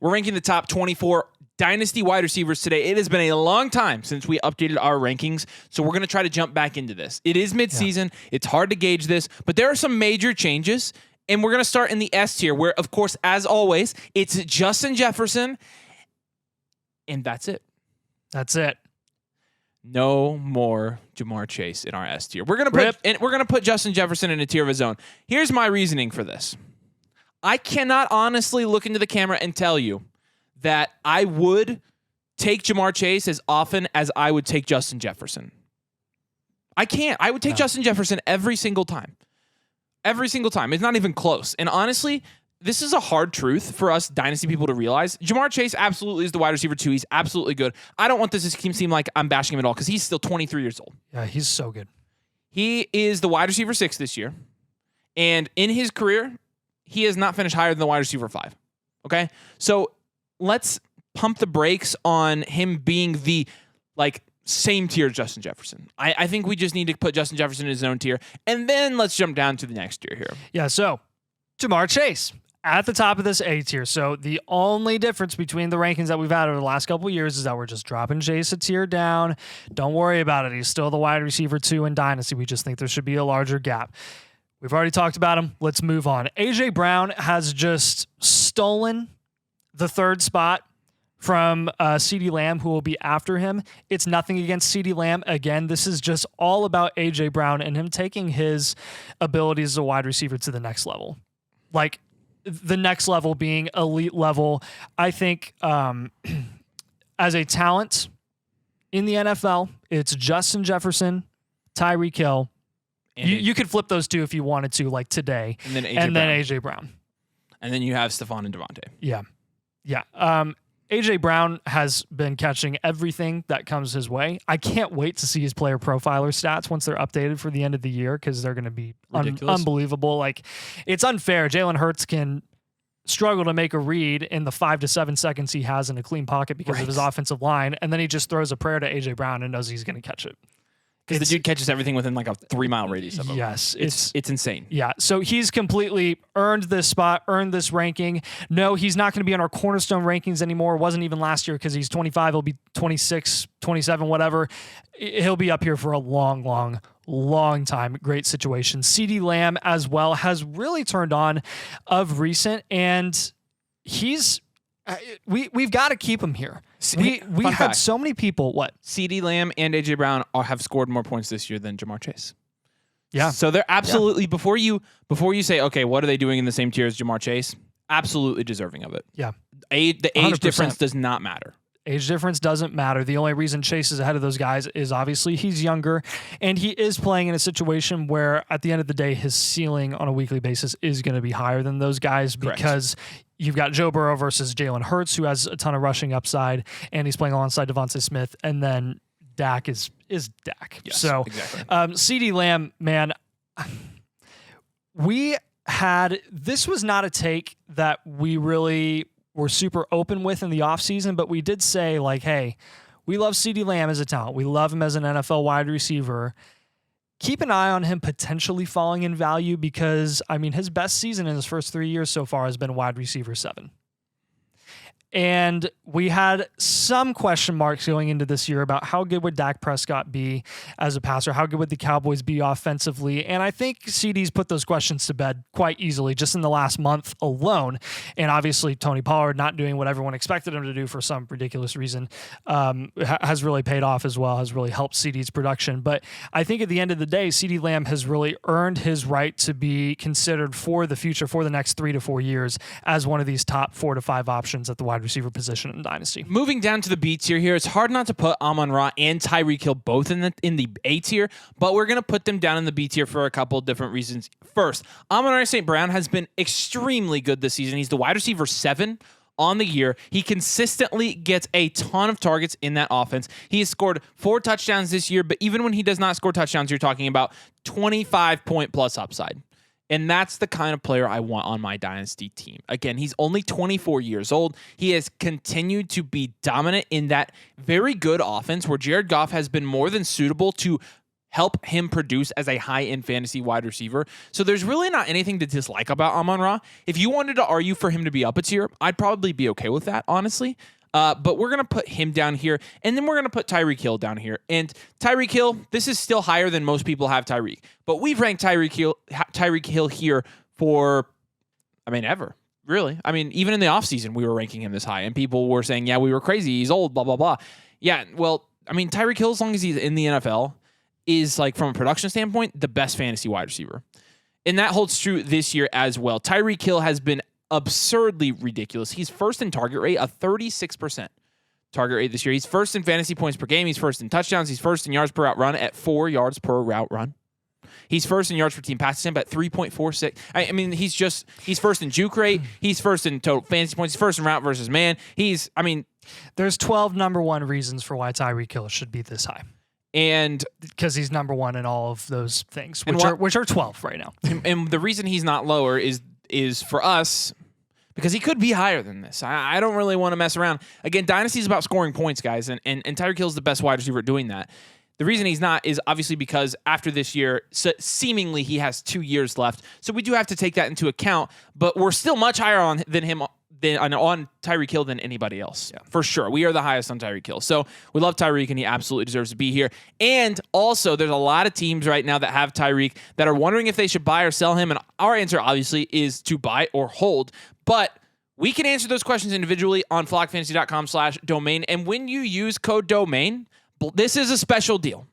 We're ranking the top 24 Dynasty wide receivers today. It has been a long time since we updated our rankings, so we're going to try to jump back into this. It is midseason. Yeah. It's hard to gauge this, but there are some major changes, and we're going to start in the S tier where, of course, as always, it's Justin Jefferson, and that's it. That's it. No more Jamar Chase in our S tier. We're gonna put Justin Jefferson in a tier of his own. Here's my reasoning for this. I cannot honestly look into the camera and tell you that I would take Jamar Chase as often as I would take Justin Jefferson. I can't. I would take Justin Jefferson every single time. Every single time. It's not even close. And honestly, this is a hard truth for us Dynasty people to realize. Jamar Chase absolutely is the wide receiver 2. He's absolutely good. I don't want this to seem like I'm bashing him at all because he's still 23 years old. Yeah, he's so good. He is the wide receiver 6 this year. And in his career, he has not finished higher than the wide receiver 5. Okay? So let's pump the brakes on him being the same tier as Justin Jefferson. I think we just need to put Justin Jefferson in his own tier. And then let's jump down to the next tier here. Yeah, so Jamar Chase at the top of this A tier. So the only difference between the rankings that we've had over the last couple of years is that we're just dropping Chase a tier down. Don't worry about it. He's still the wide receiver 2 in Dynasty. We just think there should be a larger gap. We've already talked about him. Let's move on. AJ Brown has just stolen the 3rd spot from CeeDee Lamb, who will be after him. It's nothing against CeeDee Lamb. Again, this is just all about AJ Brown and him taking his abilities as a wide receiver to the next level. Like, the next level being elite level. I think as a talent in the NFL, it's Justin Jefferson, Tyreek Hill. You could flip those two if you wanted to, like today. And then AJ Brown. And then you have Stephon and Devontae. Yeah. Yeah. AJ Brown has been catching everything that comes his way. I can't wait to see his player profiler stats once they're updated for the end of the year because they're going to be unbelievable. Like, it's unfair. Jalen Hurts can struggle to make a read in the 5 to 7 seconds he has in a clean pocket because of his offensive line, and then he just throws a prayer to AJ Brown and knows he's going to catch it. Because the dude catches everything within like a 3-mile radius of him. Yes. It's insane. Yeah. So he's completely earned this spot, earned this ranking. No, he's not going to be on our cornerstone rankings anymore. Wasn't even last year because he's 25. He'll be 26, 27, whatever. He'll be up here for a long time. Great situation. CeeDee Lamb as well has really turned on of recent, and he's we've got to keep him here. We had so many people. What? CeeDee Lamb and AJ Brown have scored more points this year than Jamar Chase. Yeah. So they're absolutely before you say, okay, what are they doing in the same tier as Jamar Chase? Absolutely deserving of it. Yeah. The age 100%. Difference does not matter. Age difference doesn't matter. The only reason Chase is ahead of those guys is obviously he's younger, and he is playing in a situation where at the end of the day, his ceiling on a weekly basis is going to be higher than those guys. Correct. Because you've got Joe Burrow versus Jalen Hurts, who has a ton of rushing upside, and he's playing alongside Devontae Smith, and then Dak is Dak. Yes, so exactly. CeeDee Lamb, man, this was not a take that we really were super open with in the offseason, but we did say, like, hey, we love CeeDee Lamb as a talent. We love him as an NFL wide receiver. Keep an eye on him potentially falling in value because, I mean, his best season in his first 3 years so far has been wide receiver 7. And we had some question marks going into this year about how good would Dak Prescott be as a passer? How good would the Cowboys be offensively? And I think CD's put those questions to bed quite easily just in the last month alone. And obviously Tony Pollard not doing what everyone expected him to do for some ridiculous reason has really paid off as well, has really helped CD's production. But I think at the end of the day, CeeDee Lamb has really earned his right to be considered for the future, for the next 3 to 4 years, as one of these top 4 to 5 options at the wide receiver position in Dynasty. Moving down to the B tier here, it's hard not to put Amon-Ra and Tyreek Hill both in the A tier, but we're going to put them down in the B tier for a couple of different reasons. First, Amon-Ra St. Brown has been extremely good this season. He's the wide receiver 7 on the year. He consistently gets a ton of targets in that offense. He has scored 4 touchdowns this year, but even when he does not score touchdowns, you're talking about 25-point plus upside. And that's the kind of player I want on my Dynasty team. Again, he's only 24 years old. He has continued to be dominant in that very good offense where Jared Goff has been more than suitable to help him produce as a high-end fantasy wide receiver. So there's really not anything to dislike about Amon-Ra. If you wanted to argue for him to be up a tier, I'd probably be okay with that, honestly. But we're going to put him down here, and then we're going to put Tyreek Hill down here. And Tyreek Hill, this is still higher than most people have Tyreek. But we've ranked Tyreek Hill here for, ever. Really. Even in the offseason, we were ranking him this high, and people were saying, yeah, we were crazy. He's old, blah, blah, blah. Yeah, well, Tyreek Hill, as long as he's in the NFL, is, like, from a production standpoint, the best fantasy wide receiver. And that holds true this year as well. Tyreek Hill has been absurdly ridiculous. He's first in target rate, a 36% target rate this year. He's first in fantasy points per game. He's first in touchdowns. He's first in yards per route run at 4 yards per route run. He's first in yards per team pass attempt at 3.46. He's first in juke rate. He's first in total fantasy points. He's first in route versus man. There's 12 number one reasons for why Tyreek Hill should be this high. And because he's number one in all of those things, which are 12 right now. And the reason he's not lower is for us, because he could be higher than this. I don't really want to mess around. Again, Dynasty is about scoring points, guys, and Tyreek Hill is the best wide receiver at doing that. The reason he's not is obviously because after this year, seemingly he has 2 years left. So we do have to take that into account, but we're still much higher on Tyreek Hill than anybody else. Yeah. For sure. We are the highest on Tyreek Hill. So we love Tyreek, and he absolutely deserves to be here. And also, there's a lot of teams right now that have Tyreek that are wondering if they should buy or sell him. And our answer, obviously, is to buy or hold. But we can answer those questions individually on flockfantasy.com/domain. And when you use code DOMAIN, this is a special deal.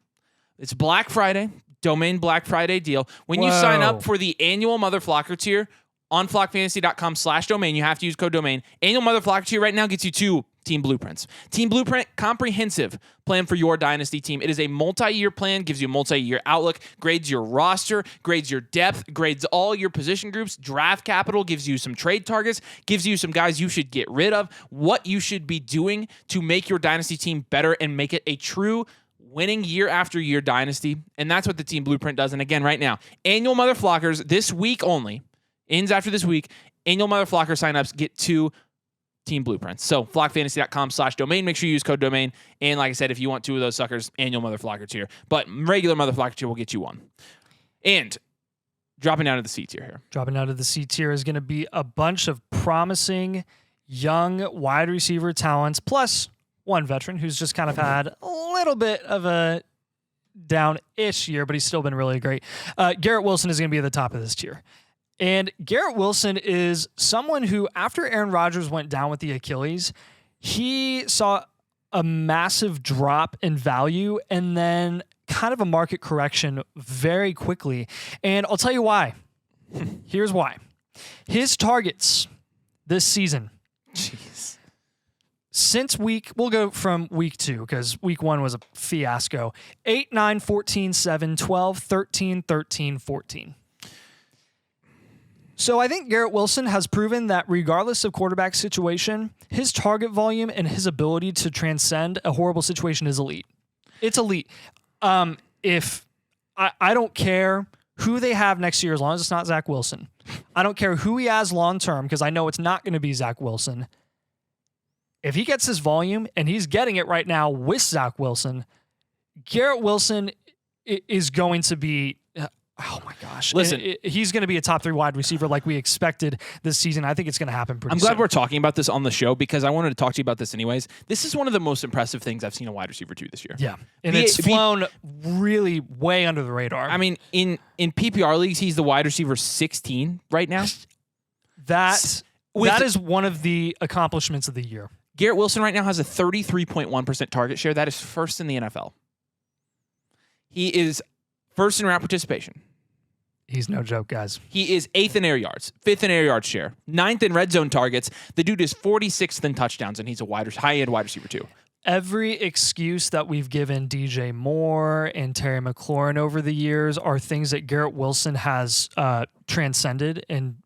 It's Black Friday, Domain Black Friday deal. When you sign up for the annual Mother Flocker tier on flockfantasy.com/domain, you have to use code DOMAIN. Annual Mother Flocker tier right now gets you 2 team blueprints. Team Blueprint, comprehensive plan for your Dynasty team. It is a multi-year plan, gives you a multi-year outlook, grades your roster, grades your depth, grades all your position groups, draft capital, gives you some trade targets, gives you some guys you should get rid of, what you should be doing to make your Dynasty team better and make it a true winning year after year Dynasty. And that's what the Team Blueprint does. And again, right now, annual Mother Flockers this week only, ends after this week, annual Mother Flocker signups get 2 team blueprints. So flockfantasy.com/domain. Make sure you use code domain. And like I said, if you want 2 of those suckers, annual Mother Flocker tier. But regular Mother Flocker tier will get you 1. And dropping down to the C tier here. Dropping down to the C tier is going to be a bunch of promising young wide receiver talents, plus one veteran who's just kind of had a little bit of a down-ish year, but he's still been really great. Garrett Wilson is going to be at the top of this tier. And Garrett Wilson is someone who, after Aaron Rodgers went down with the Achilles, he saw a massive drop in value and then kind of a market correction very quickly. And I'll tell you why. Here's why. His targets this season. Jeez. We'll go from week 2 because week 1 was a fiasco. 8, 9, 14, 7, 12, 13, 13, 14. So I think Garrett Wilson has proven that regardless of quarterback situation, his target volume and his ability to transcend a horrible situation is elite. It's elite. If I don't care who they have next year, as long as it's not Zach Wilson. I don't care who he has long term because I know it's not going to be Zach Wilson. If he gets his volume, and he's getting it right now with Zach Wilson, Garrett Wilson is going to be... Oh my gosh. Listen, he's going to be a top 3 wide receiver like we expected this season. I think it's going to happen pretty soon. I'm glad we're talking about this on the show because I wanted to talk to you about this anyways. This is one of the most impressive things I've seen a wide receiver do this year. Yeah. And it's flown really way under the radar. In PPR leagues, he's the wide receiver 16 right now. That is one of the accomplishments of the year. Garrett Wilson right now has a 33.1% target share. That is first in the NFL. He is first in route participation. He's no joke, guys. He is 8th in air yards, 5th in air yard share, 9th in red zone targets. The dude is 46th in touchdowns, and he's a high-end wide receiver too. Every excuse that we've given DJ Moore and Terry McLaurin over the years are things that Garrett Wilson has transcended. And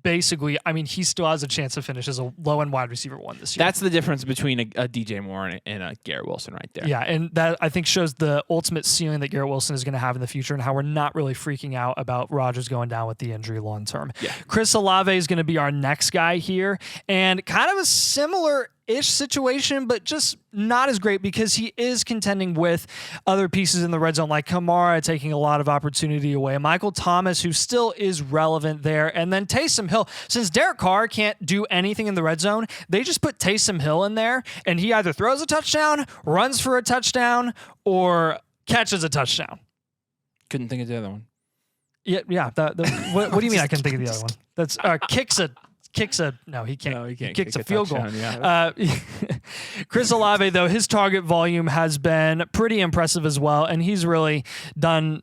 basically, he still has a chance to finish as a low-end wide receiver 1 this year. That's the difference between a DJ Moore and a Garrett Wilson right there. Yeah, and that, I think, shows the ultimate ceiling that Garrett Wilson is going to have in the future and how we're not really freaking out about Rodgers going down with the injury long-term. Yeah. Chris Olave is going to be our next guy here, and kind of a similar ish situation, but just not as great because he is contending with other pieces in the red zone, like Kamara taking a lot of opportunity away, Michael Thomas, who still is relevant there, and then Taysom Hill. Since Derek Carr can't do anything in the red zone, they just put Taysom Hill in there, and he either throws a touchdown, runs for a touchdown, or catches a touchdown. Couldn't think of the other one. Yeah. What do you mean I couldn't think of the other one? That's kicks a no, he can't. No, he can't. Kicks kick a field goal. touchdown, yeah. Chris Olave, though, his target volume has been pretty impressive as well, and he's really done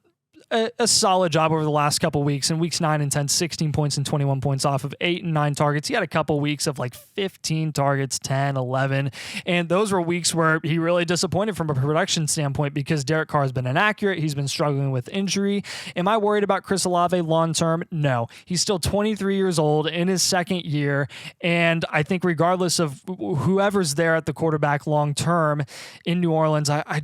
a solid job over the last couple weeks. In weeks 9 and 10, 16 points and 21 points off of 8 and 9 targets. He had a couple weeks of like 15 targets, 10, 11. And those were weeks where he really disappointed from a production standpoint because Derek Carr has been inaccurate. He's been struggling with injury. Am I worried about Chris Olave long term? No. He's still 23 years old in his second year. And I think regardless of whoever's there at the quarterback long term in New Orleans, I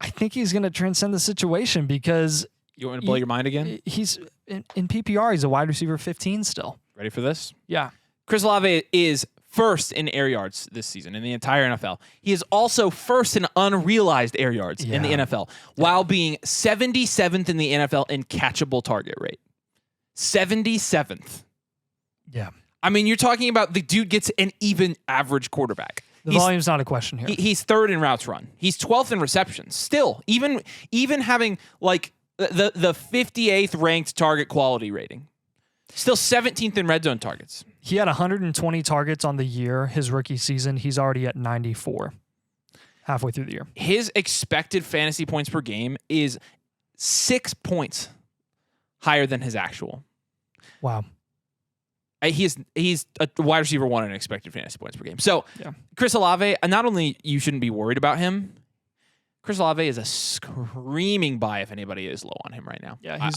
think he's going to transcend the situation because you want me to blow your mind again? He's in PPR. He's a wide receiver 15 still. Ready for this? Yeah. Chris Olave is first in air yards this season in the entire NFL. He is also first in unrealized air yards in the NFL, while being 77th in the NFL in catchable target rate. 77th. Yeah. I mean, you're talking about the dude gets an even average quarterback. The volume's not a question here. He's third in routes run. He's 12th in receptions. Still, even having like the 58th ranked target quality rating. Still 17th in red zone targets. He had 120 targets on the year, his rookie season. He's already at 94 halfway through the year. His expected fantasy points per game is 6 points higher than his actual. Wow. He's a wide receiver 1 in expected fantasy points per game. So, Chris Olave, not only you shouldn't be worried about him, Chris Olave is a screaming buy if anybody is low on him right now. Yeah,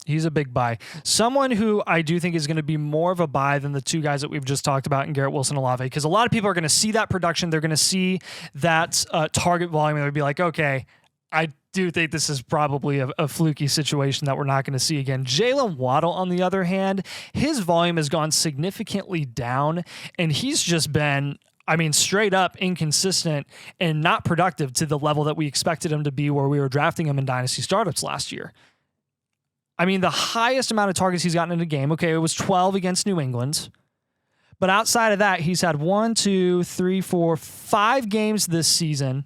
he's a big buy. Someone who I do think is going to be more of a buy than the two guys that we've just talked about in Garrett Wilson and Olave, because a lot of people are going to see that production. They're going to see that target volume, and they'll be like, okay, I do think this is probably a fluky situation that we're not going to see again. Jalen Waddle, on the other hand, his volume has gone significantly down, and he's just been, straight up inconsistent and not productive to the level that we expected him to be where we were drafting him in Dynasty startups last year. The highest amount of targets he's gotten in a game, okay, it was 12 against New England. But outside of that, he's had 5 games this season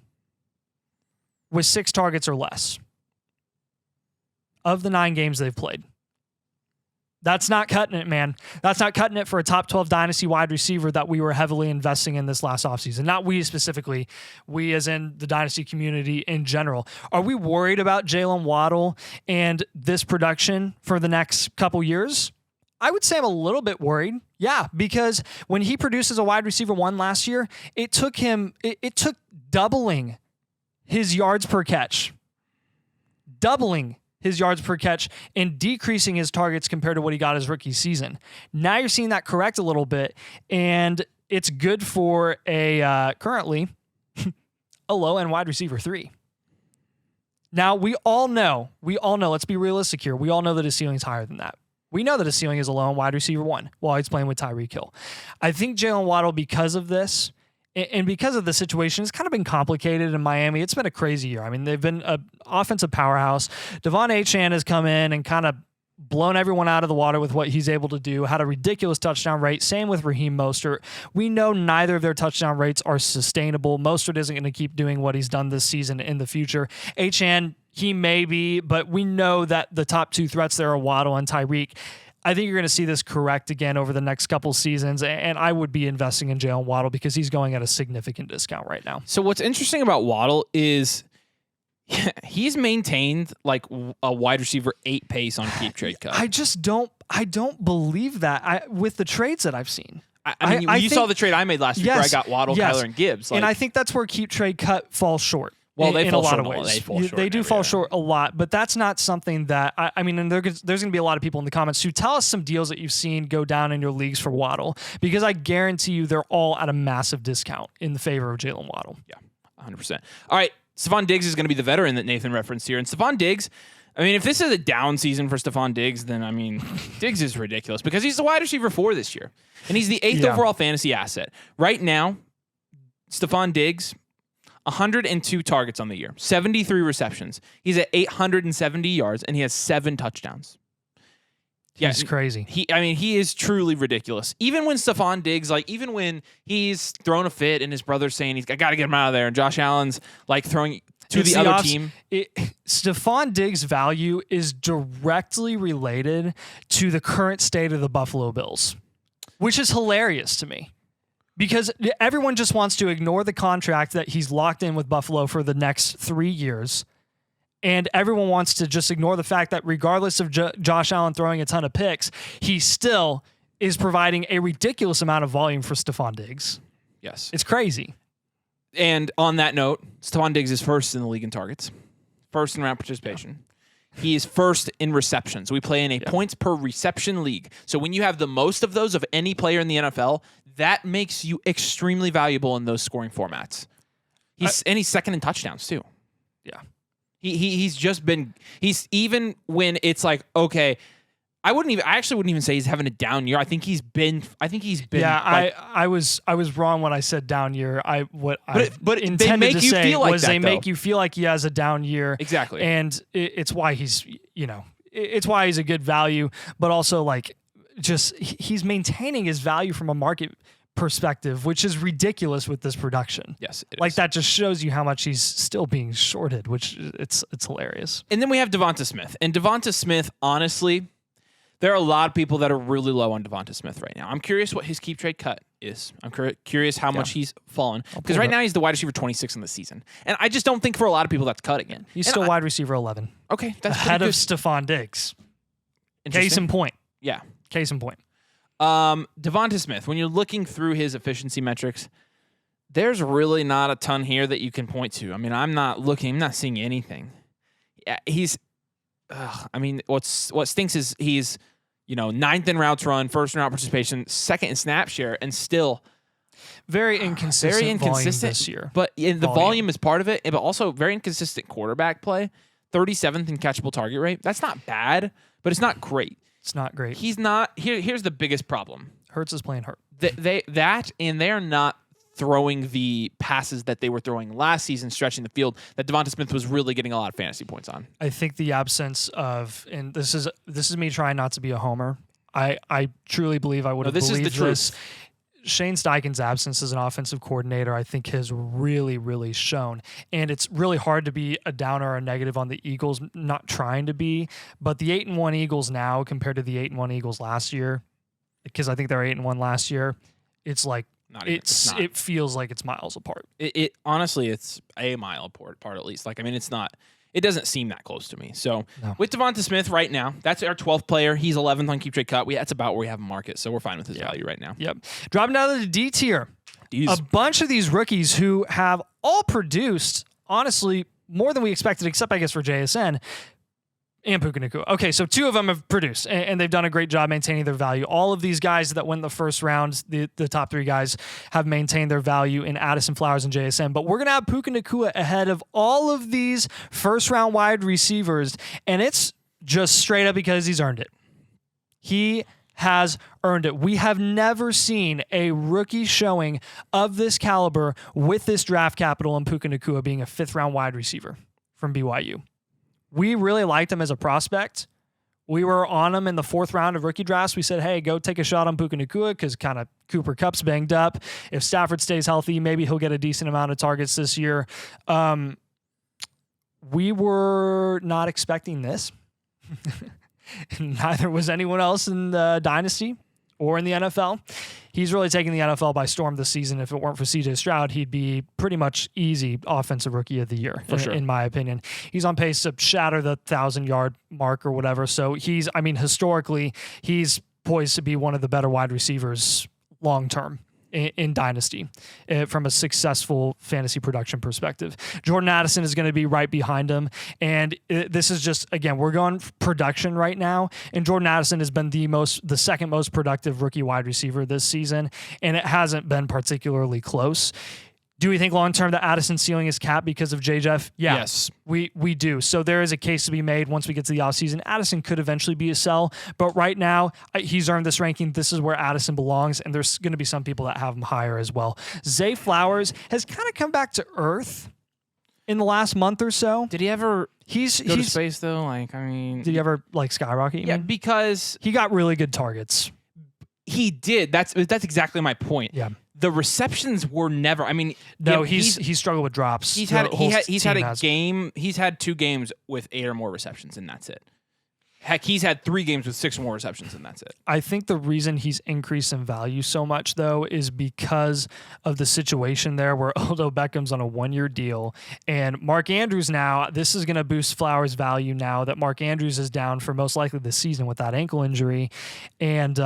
with 6 targets or less of the 9 games they've played. That's not cutting it, man. That's not cutting it for a top 12 Dynasty wide receiver that we were heavily investing in this last offseason. Not we specifically, we as in the Dynasty community in general. Are we worried about Jalen Waddle and this production for the next couple years? I would say I'm a little bit worried. Yeah, because when he produced as a wide receiver 1 last year, it took doubling his yards per catch. Doubling his yards per catch and decreasing his targets compared to what he got his rookie season. Now you're seeing that correct a little bit, and it's good for a currently a low-end wide receiver 3. Now, we all know, let's be realistic here, we all know that his ceiling is higher than that. We know that his ceiling is a low-end wide receiver 1 while he's playing with Tyreek Hill. I think Jalen Waddle, because of this, and because of the situation, it's kind of been complicated in Miami. It's been a crazy year. They've been an offensive powerhouse. Devon Achane has come in and kind of blown everyone out of the water with what he's able to do, had a ridiculous touchdown rate. Same with Raheem Mostert. We know neither of their touchdown rates are sustainable. Mostert isn't going to keep doing what he's done this season in the future. Achane, he may be, but we know that the top 2 threats there are Waddle and Tyreek. I think you're going to see this correct again over the next couple seasons, and I would be investing in Jalen Waddle because he's going at a significant discount right now. So what's interesting about Waddle is he's maintained like a wide receiver 8 pace on keep trade cut. I don't believe that with the trades that I've seen. You saw the trade I made last week where I got Waddle, Kyler, and Gibbs. And I think that's where keep trade cut falls short. Well, they in fall a lot short of ways. They do fall short a lot, but that's not something that and there's going to be a lot of people in the comments who tell us some deals that you've seen go down in your leagues for Waddle, because I guarantee you they're all at a massive discount in the favor of Jalen Waddle. Yeah, 100%. All right, Stephon Diggs is going to be the veteran that Nathan referenced here, and Stephon Diggs. If this is a down season for Stephon Diggs, then Diggs is ridiculous because he's the wide receiver 4 this year, and he's the 8th overall fantasy asset right now. Stephon Diggs, 102 targets on the year, 73 receptions. He's at 870 yards, and he has 7 touchdowns. He's crazy. He is truly ridiculous. Even when Stephon Diggs, even when he's thrown a fit and his brother's saying I got to get him out of there, and Josh Allen's throwing to the other team. Stephon Diggs' value is directly related to the current state of the Buffalo Bills, which is hilarious to me. Because everyone just wants to ignore the contract that he's locked in with Buffalo for the next 3 years. And everyone wants to just ignore the fact that regardless of Josh Allen throwing a ton of picks, he still is providing a ridiculous amount of volume for Stephon Diggs. Yes. It's crazy. And on that note, Stephon Diggs is first in the league in targets, first in round participation. He is first in receptions. We play in a points per reception league. So when you have the most of those of any player in the NFL, that makes you extremely valuable in those scoring formats. He's second in touchdowns too. Yeah. He's even when it's okay, I actually wouldn't even say he's having a down year. I think he's been. Yeah, I was wrong when I said down year. But intended they make to you say feel like was that, they though. make you feel like he has a down year. Exactly. And it's why he's it's why he's a good value, but also he's maintaining his value from a market perspective, which is ridiculous with this production. Yes, it is. That just shows you how much he's still being shorted, which it's hilarious. And then we have Devonta Smith. And Devonta Smith, honestly, there are a lot of people that are really low on Devonta Smith right now. I'm curious what his keep trade cut is. I'm curious how much he's fallen. Because right now he's the wide receiver 26 in the season. And I just don't think for a lot of people that's cut again. He's still wide receiver 11. Okay. That's ahead of Stephon Diggs. Case in point. Yeah. Case in point. Devonta Smith, when you're looking through his efficiency metrics, there's really not a ton here that you can point to. I'm not seeing anything. Yeah, what stinks is he's, 9th in routes run, 1st in route participation, 2nd in snap share, and still very inconsistent volume this year. But the volume is part of it, but also very inconsistent quarterback play. 37th in catchable target rate. That's not bad, but it's not great. It's not great. He's not. Here's the biggest problem. Hurts is playing hurt. They're not throwing the passes that they were throwing last season, stretching the field, that Devonta Smith was really getting a lot of fantasy points on. I think the absence of, and this is me trying not to be a homer. I truly believe I would have believed this. Truth. Shane Steichen's absence as an offensive coordinator, I think, has really, really shown. And it's really hard to be a downer or a negative on the Eagles, not trying to be. But the 8-1 Eagles now compared to the 8-1 Eagles last year, because I think they're 8-1 last year, it's it feels like it's miles apart. It honestly, it's a mile apart at least. It's not. It doesn't seem that close to me. So with Devonta Smith right now, that's our 12th player. He's 11th on keep trade cut. That's about where we have a market. So we're fine with his value right now. Yep. Dropping down to the D tier. A bunch of these rookies who have all produced, honestly, more than we expected, except I guess for JSN and Puka Nacua. Okay, so 2 of them have produced, and they've done a great job maintaining their value. All of these guys that went the first round, the top 3 guys, have maintained their value in Addison Flowers and JSN. But we're going to have Puka Nacua ahead of all of these first-round wide receivers, and it's just straight up because he's earned it. He has earned it. We have never seen a rookie showing of this caliber with this draft capital and Puka Nacua being a 5th-round wide receiver from BYU. We really liked him as a prospect. We were on him in the 4th round of rookie drafts. We said, hey, go take a shot on Puka Nacua because kind of Cooper Kupp's banged up. If Stafford stays healthy, maybe he'll get a decent amount of targets this year. We were not expecting this. Neither was anyone else in the Dynasty or in the NFL. He's really taking the NFL by storm this season. If it weren't for CJ Stroud, he'd be pretty much easy offensive rookie of the year, in my opinion. He's on pace to shatter the 1,000-yard mark or whatever. So historically, he's poised to be one of the better wide receivers long-term in Dynasty from a successful fantasy production perspective. Jordan Addison is going to be right behind him. And this is just, again, we're going production right now. And Jordan Addison has been the second most productive rookie wide receiver this season. And it hasn't been particularly close. Do we think long-term that Addison's ceiling is capped because of J-Jeff? Yeah, Yes. we do. So there is a case to be made once we get to the offseason. Addison could eventually be a sell, but right now he's earned this ranking. This is where Addison belongs, and there's going to be some people that have him higher as well. Zay Flowers has kind of come back to earth in the last month or so. Did he ever go to space, though? Like, I mean... Did he ever, like, skyrocket? Yeah, because... He got really good targets. He did. That's exactly my point. Yeah. The receptions were never. I mean, no, he's struggled with drops. He's had a game. He's had 2 games with 8 or more receptions, and that's it. Heck, he's had 3 games with 6 or more receptions, and that's it. I think the reason he's increased in value so much, though, is because of the situation there where Odell Beckham's on a 1-year deal, and Mark Andrews now. This is going to boost Flowers' value now that Mark Andrews is down for most likely this season with that ankle injury, and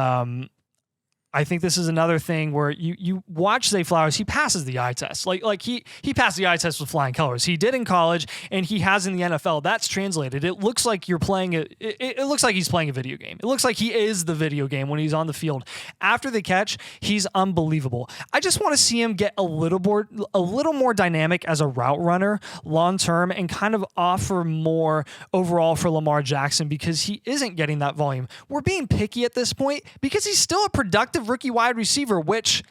I think this is another thing where you watch Zay Flowers. He passes the eye test. Like he passed the eye test with flying colors. He did in college, and he has in the NFL. That's translated. It looks like you're playing it looks like he's playing a video game. It looks like he is the video game when he's on the field. After the catch, he's unbelievable. I just want to see him get a little more dynamic as a route runner long term, and kind of offer more overall for Lamar Jackson, because he isn't getting that volume. We're being picky at this point because he's still a productive rookie wide receiver, which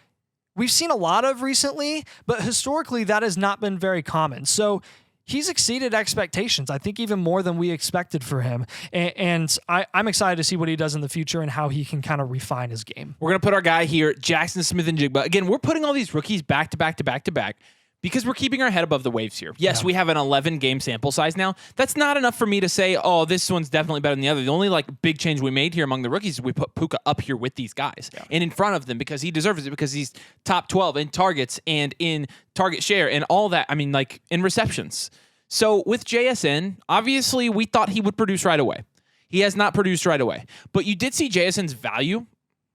we've seen a lot of recently, but historically that has not been very common. So he's exceeded expectations, I think even more than we expected for him. And I'm excited to see what he does in the future and how he can kind of refine his game. We're going to put our guy here, Jackson Smith-Njigba. Again, we're putting all these rookies back to back to back to back, because we're keeping our head above the waves here. Yes, we have an 11-game sample size now. That's not enough for me to say, oh, this one's definitely better than the other. The only big change we made here among the rookies is we put Puka up here with these guys and in front of them, because he deserves it, because he's top 12 in targets and in target share and all that. I mean, in receptions. So with JSN, obviously we thought he would produce right away. He has not produced right away. But you did see JSN's value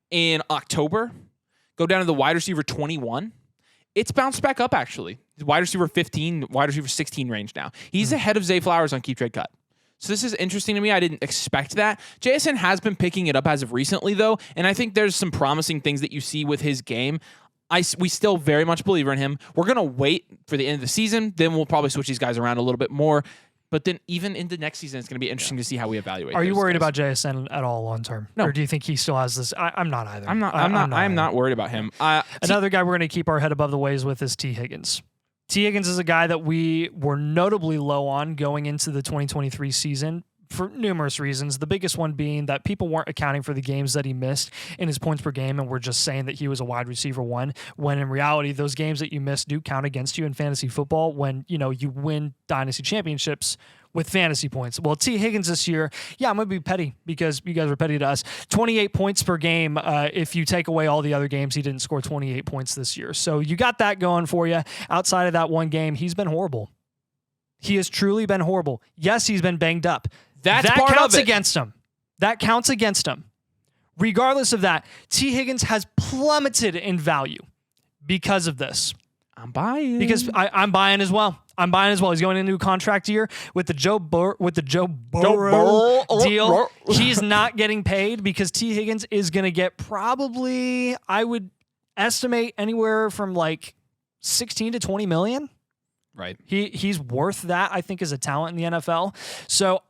in October go down to the wide receiver 21. It's bounced back up, actually. Wide receiver 15, wide receiver 16 range now. He's ahead of Zay Flowers on Keep Trade Cut. So this is interesting to me. I didn't expect that. JSN has been picking it up as of recently, though, and I think there's some promising things that you see with his game. We still very much believe in him. We're going to wait for the end of the season. Then we'll probably switch these guys around a little bit more. But then even into next season, it's going to be interesting to see how we evaluate. Are you worried about JSN at all long term? No. Or do you think he still has this? I'm not either. I'm not worried about him. Another guy we're going to keep our head above the waves with is T. Higgins. T. Higgins is a guy that we were notably low on going into the 2023 season for numerous reasons. The biggest one being that people weren't accounting for the games that he missed in his points per game, and we're just saying that he was a wide receiver 1, when in reality, those games that you missed do count against you in fantasy football when, you win Dynasty championships with fantasy points. Well, T. Higgins this year, I'm going to be petty because you guys were petty to us. 28 points per game. If you take away all the other games, he didn't score 28 points this year. So you got that going for you. Outside of that one game, he's been horrible. He has truly been horrible. Yes, he's been banged up. That counts against him. That counts against him. Regardless of that, T. Higgins has plummeted in value because of this. I'm buying. Because I'm buying as well. He's going into a contract year with the Joe Burrow deal. He's not getting paid because T. Higgins is going to get probably, I would estimate, anywhere from 16 to 20 million. Right. He's worth that, I think, as a talent in the NFL. So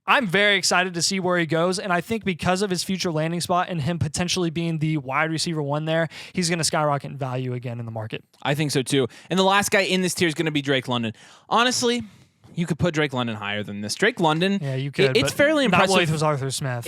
I'm very excited to see where he goes, and I think because of his future landing spot and him potentially being the wide receiver 1 there, he's going to skyrocket in value again in the market. I think so too. And the last guy in this tier is going to be Drake London. Honestly, you could put Drake London higher than this. Drake London, yeah, you could. It's fairly impressive. Not with Arthur Smith.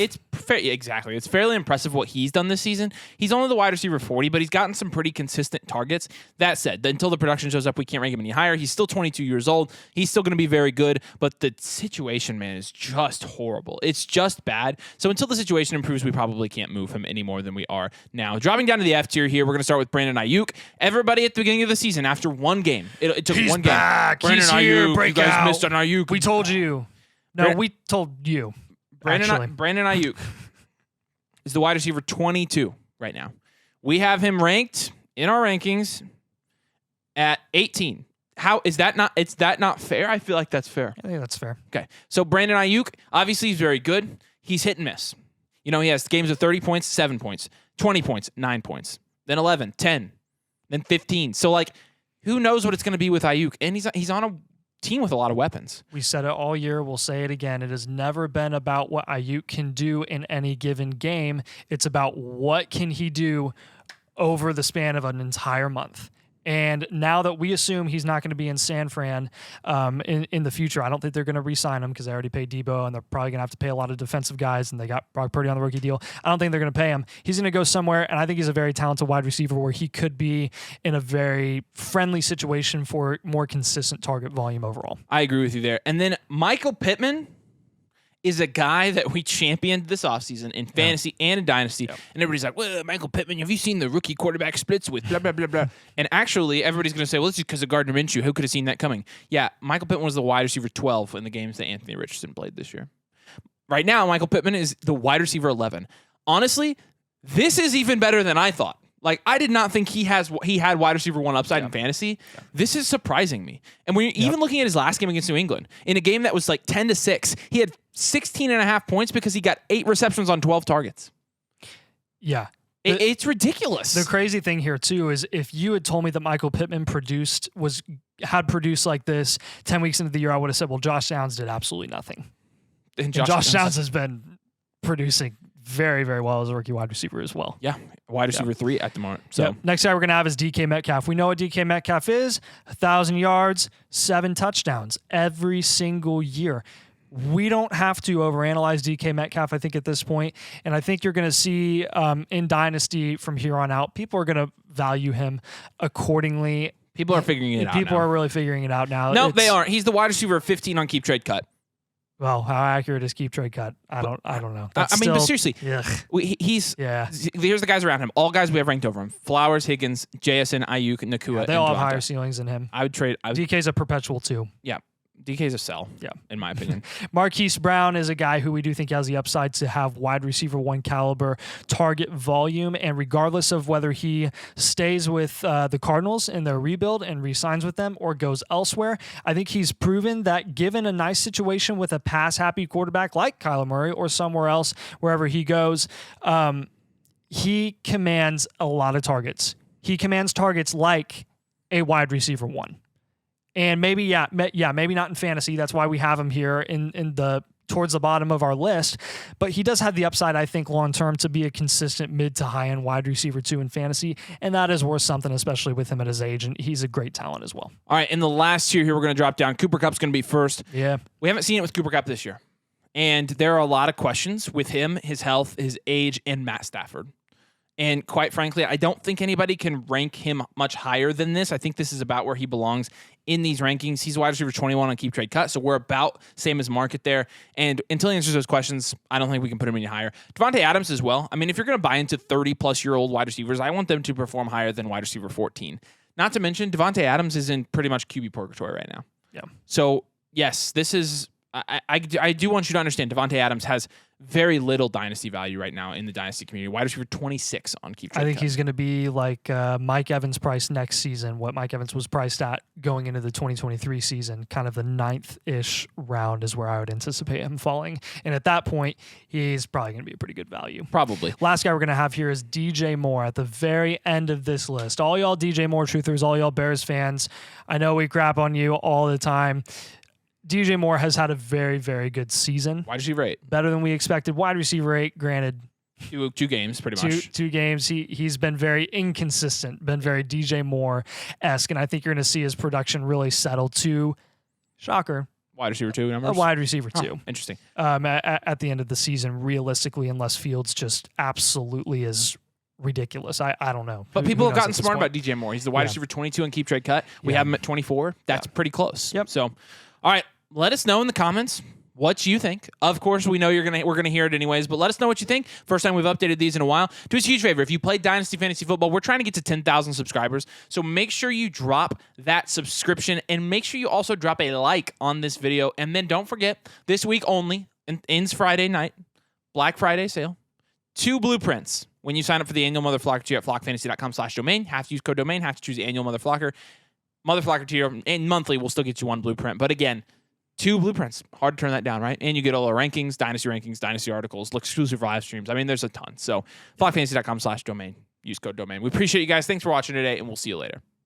Exactly. It's fairly impressive what he's done this season. He's only the wide receiver 40, but he's gotten some pretty consistent targets. That said, until the production shows up, we can't rank him any higher. He's still 22 years old. He's still going to be very good, but the situation, man, is just horrible. It's just bad. So until the situation improves, we probably can't move him any more than we are now. Dropping down to the F tier here, we're going to start with Brandon Ayuk. Everybody at the beginning of the season, after one game, it took one back. game. Brandon Ayuk, you guys missed on Ayuk. We told you. No, we told you. Brandon Ayuk is the wide receiver 22 right now. We have him ranked in our rankings at 18. How is that not? Is that not fair? I feel like that's fair. I think that's fair. Okay, so Brandon Ayuk, obviously he's very good. He's hit and miss. He has games of 30 points, 7 points, 20 points, 9 points, then 11, 10, then 15. So who knows what it's going to be with Ayuk? And he's on a team with a lot of weapons. We said it all year. We'll say it again. It has never been about what Ayuk can do in any given game. It's about what can he do over the span of an entire month. And now that we assume he's not going to be in San Fran in the future, I don't think they're going to re-sign him because they already paid Debo, and they're probably going to have to pay a lot of defensive guys, and they got Brock Purdy on the rookie deal. I don't think they're going to pay him. He's going to go somewhere, and I think he's a very talented wide receiver where he could be in a very friendly situation for more consistent target volume overall. I agree with you there. And then Michael Pittman is a guy that we championed this offseason in fantasy and in Dynasty. Yep. And everybody's like, well, Michael Pittman, have you seen the rookie quarterback splits with blah, blah, blah, blah? And actually, everybody's going to say, well, it's just because of Gardner Minshew. Who could have seen that coming? Yeah, Michael Pittman was the wide receiver 12 in the games that Anthony Richardson played this year. Right now, Michael Pittman is the wide receiver 11. Honestly, this is even better than I thought. Like, I did not think he had wide receiver 1 upside in fantasy. Yeah. This is surprising me. And when you're even looking at his last game against New England, in a game that was like 10-6, he had 16.5 points because he got 8 receptions on 12 targets. Yeah. It's ridiculous. The crazy thing here, too, is if you had told me that Michael Pittman had produced like this 10 weeks into the year, I would have said, well, Josh Downs did absolutely nothing. And Josh Downs has been producing very, very well as a rookie wide receiver as well. Yeah, wide receiver 3 at the moment. So next guy we're going to have is DK Metcalf. We know what DK Metcalf is: 1,000 yards, 7 touchdowns every single year. We don't have to overanalyze DK Metcalf, I think, at this point. And I think you're going to see in Dynasty from here on out, people are going to value him accordingly. People are figuring it out. People are really figuring it out now. No, they aren't. He's the wide receiver 15 on Keep Trade Cut. Well, how accurate is Keep Trade Cut? I don't know. But seriously, he's here's the guys around him. All guys we have ranked over him: Flowers, Higgins, JSN, Ayuk, Nakua. Yeah, they all have higher ceilings than him. I would trade. DK's a perpetual 2. Yeah, DK's a sell. Yeah, in my opinion. Marquise Brown is a guy who we do think has the upside to have wide receiver 1 caliber target volume, and regardless of whether he stays with the Cardinals in their rebuild and re-signs with them or goes elsewhere, I think he's proven that given a nice situation with a pass-happy quarterback like Kyler Murray or somewhere else, wherever he goes, he commands a lot of targets. He commands targets like a wide receiver 1. And maybe not in fantasy. That's why we have him here in the towards the bottom of our list. But he does have the upside, I think, long term to be a consistent mid to high end wide receiver 2 in fantasy, and that is worth something, especially with him at his age. And he's a great talent as well. All right, in the last tier here, we're going to drop down. Cooper Kupp's going to be first. Yeah, we haven't seen it with Cooper Kupp this year, and there are a lot of questions with him, his health, his age, and Matt Stafford. And quite frankly, I don't think anybody can rank him much higher than this. I think this is about where he belongs in these rankings. He's wide receiver 21 on Keep Trade Cut, so we're about same as market there. And until he answers those questions, I don't think we can put him any higher. Devontae Adams as well. I mean, if you're going to buy into 30-plus-year-old wide receivers, I want them to perform higher than wide receiver 14. Not to mention, Devontae Adams is in pretty much QB purgatory right now. Yeah. So, yes, this is... I do want you to understand Devontae Adams has very little dynasty value right now in the dynasty community. Wide receiver 26 on Keep Trade I think Cut. he's going to be like Mike Evans' price next season, what Mike Evans was priced at going into the 2023 season. Kind of the 9th-ish round is where I would anticipate him falling. And at that point, he's probably going to be a pretty good value. Probably. Last guy we're going to have here is DJ Moore at the very end of this list. All y'all DJ Moore truthers, all y'all Bears fans, I know we crap on you all the time. DJ Moore has had a very, very good season. Wide receiver 8. Better than we expected. Wide receiver 8, granted. Two games, pretty much. Two games. He's been very inconsistent, been very DJ Moore-esque, and I think you're going to see his production really settle to, shocker, wide receiver 2 numbers? A wide receiver 2. Interesting. At the end of the season, realistically, unless Fields just absolutely is ridiculous. I don't know. But people have gotten smart about DJ Moore. He's the wide receiver 22 on Keep Trade Cut. We have him at 24. That's pretty close. Yep. So, all right, let us know in the comments what you think. Of course, we know we're gonna hear it anyways, but let us know what you think. First time we've updated these in a while. Do us a huge favor. If you play Dynasty Fantasy Football, we're trying to get to 10,000 subscribers. So make sure you drop that subscription and make sure you also drop a like on this video. And then don't forget, this week only, ends Friday night, Black Friday sale, 2 blueprints. When you sign up for the annual Mother Flocker tier at flockfantasy.com/domain, have to use code domain, have to choose the annual Mother Flocker. Mother Flocker tier and monthly will still get you 1 blueprint. But again, 2 blueprints. Hard to turn that down, right? And you get all our rankings, dynasty articles, exclusive live streams. I mean, there's a ton. So flockfantasy.com/domain. Use code domain. We appreciate you guys. Thanks for watching today, and we'll see you later.